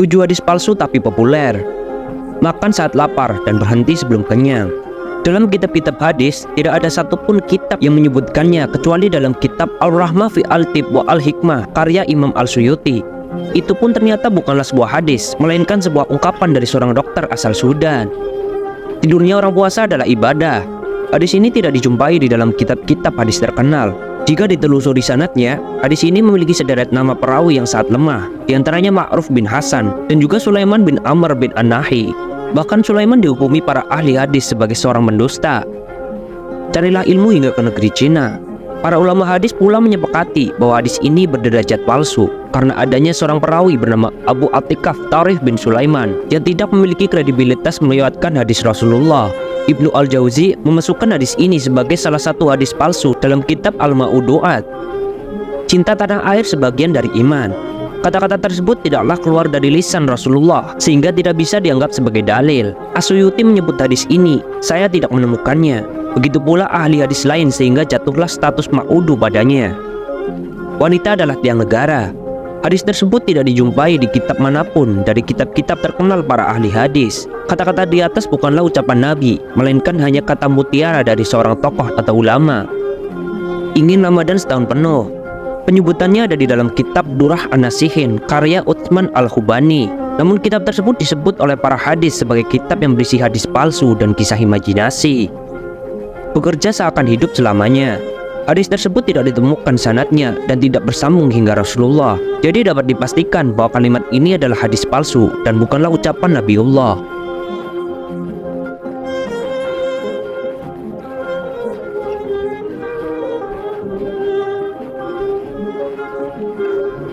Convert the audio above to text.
7 hadis palsu tapi populer. Makan saat lapar dan berhenti sebelum kenyang. Dalam kitab-kitab hadis, tidak ada satupun kitab yang menyebutkannya kecuali dalam kitab Al-Rahmah fi Al-Tib wa Al-Hikmah karya Imam Al-Suyuti. Itu pun ternyata bukanlah sebuah hadis, melainkan sebuah ungkapan dari seorang dokter asal Sudan. Tidurnya orang puasa adalah ibadah. Hadis ini tidak dijumpai di dalam kitab-kitab hadis terkenal. Jika ditelusuri sanadnya, hadis ini memiliki sederet nama perawi yang sangat lemah, diantaranya Ma'ruf bin Hasan dan juga Sulaiman bin Amr bin An-Nahi. Bahkan Sulaiman dihukumi para ahli hadis sebagai seorang pendusta. Carilah ilmu hingga ke negeri Cina. Para ulama hadis pula menyepakati bahwa hadis ini berderajat palsu karena adanya seorang perawi bernama Abu Atikaf Tarikh bin Sulaiman yang tidak memiliki kredibilitas melewatkan hadis Rasulullah. Ibnu Al-Jauzi memasukkan hadis ini sebagai salah satu hadis palsu dalam kitab Al-Ma'udu'at. Cinta tanah air sebagian dari iman. Kata-kata tersebut tidaklah keluar dari lisan Rasulullah sehingga tidak bisa dianggap sebagai dalil. As-Suyuti menyebut hadis ini, saya tidak menemukannya. Begitu pula ahli hadis lain sehingga jatuhlah status ma'udu padanya. Wanita adalah tiang negara. Hadis tersebut tidak dijumpai di kitab manapun dari kitab-kitab terkenal para ahli hadis. Kata-kata di atas bukanlah ucapan Nabi, melainkan hanya kata mutiara dari seorang tokoh atau ulama. Ingin Ramadan setahun penuh. Penyebutannya ada di dalam kitab Durah An-Nasihin karya Utsman Al-Khubani. Namun kitab tersebut disebut oleh para hadis sebagai kitab yang berisi hadis palsu dan kisah imajinasi. Bekerja seakan hidup selamanya. Hadis tersebut tidak ditemukan sanadnya dan tidak bersambung hingga Rasulullah. Jadi dapat dipastikan bahwa kalimat ini adalah hadis palsu dan bukanlah ucapan Nabiullah.